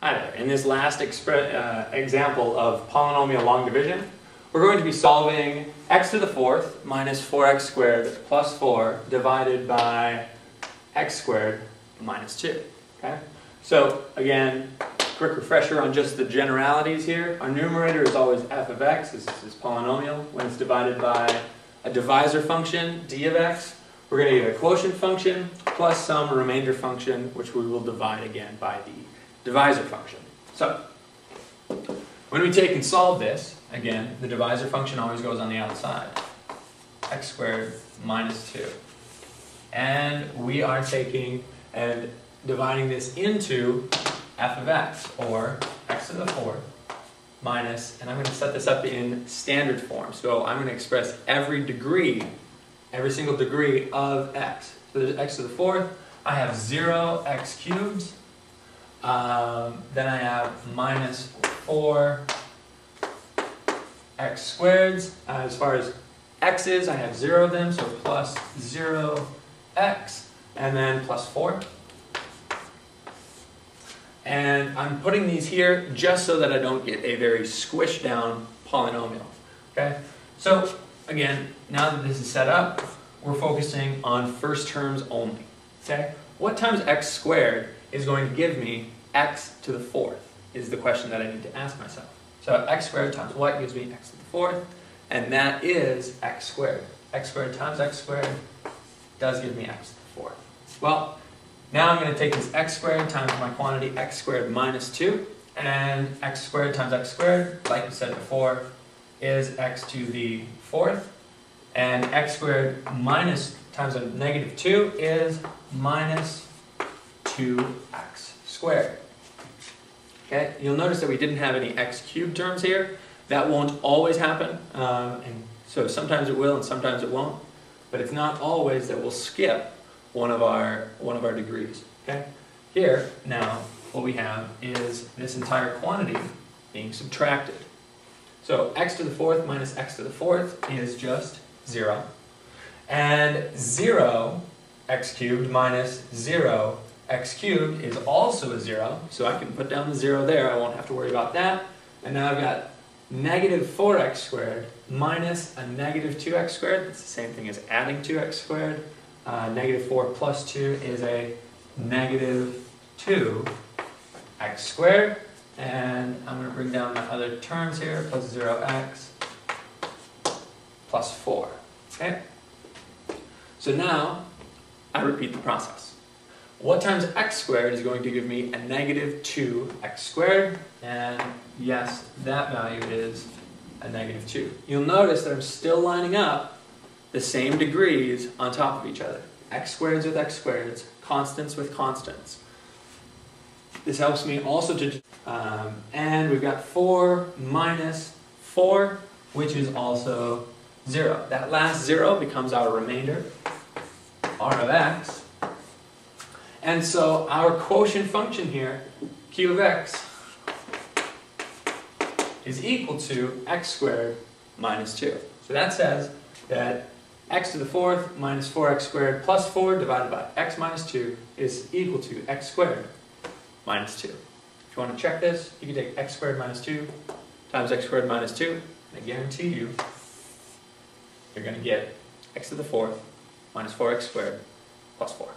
Hi there. In this last example of polynomial long division, we're going to be solving x to the fourth minus 4x squared plus 4 divided by x squared minus 2. Okay? So again, quick refresher on just the generalities here. Our numerator is always f of x. This is polynomial. When it's divided by a divisor function, d of x, we're going to get a quotient function plus some remainder function, which we will divide again by the divisor function. So, when we take and solve this, again, the divisor function always goes on the outside. X squared minus 2. And we are taking and dividing this into f of x, or x to the fourth, minus, and I'm going to set this up in standard form. So I'm going to express every single degree of x. So there's x to the fourth. I have 0x cubed. Then I have minus 4x squared. As far as x's, I have 0 of them, so plus 0x, and then plus 4. And I'm putting these here just so that I don't get a very squished down polynomial. Okay? So, again, now that this is set up, we're focusing on first terms only. Okay? What times x squared is going to give me x to the fourth is the question that I need to ask myself. So x squared times what gives me x to the fourth? And that is x squared. X squared times x squared does give me x to the fourth. Well, now I'm going to take this x squared times my quantity x squared minus 2, and x squared times x squared, like we said before, is x to the fourth, and x squared minus times a negative 2 is minus 2x squared. Okay, you'll notice that we didn't have any x cubed terms here. That won't always happen, and so sometimes it will and sometimes it won't, but it's not always that we'll skip one of our degrees. Okay, here now what we have is this entire quantity being subtracted. So x to the fourth minus x to the fourth is just 0, and 0x cubed minus 0x cubed is also a 0, so I can put down the 0 there. I won't have to worry about that. And now I've got negative 4x squared minus a negative 2x squared. It's the same thing as adding 2x squared. Negative 4 plus 2 is a negative 2x squared. And I'm going to bring down my other terms here, plus 0x plus 4. Okay? So now I repeat the process. What times x squared is going to give me a negative 2x squared? And yes, that value is a negative 2. You'll notice that I'm still lining up the same degrees on top of each other. X squareds with x squareds, constants with constants. This helps me also to, and we've got 4 minus 4, which is also 0. That last 0 becomes our remainder, r of x. And so our quotient function here, q of x, is equal to x squared minus 2. So that says that x to the fourth minus 4x squared plus 4 divided by x minus 2 is equal to x squared minus 2. If you want to check this, you can take x squared minus 2 times x squared minus 2, and I guarantee you, you're going to get x to the fourth minus 4x squared plus 4.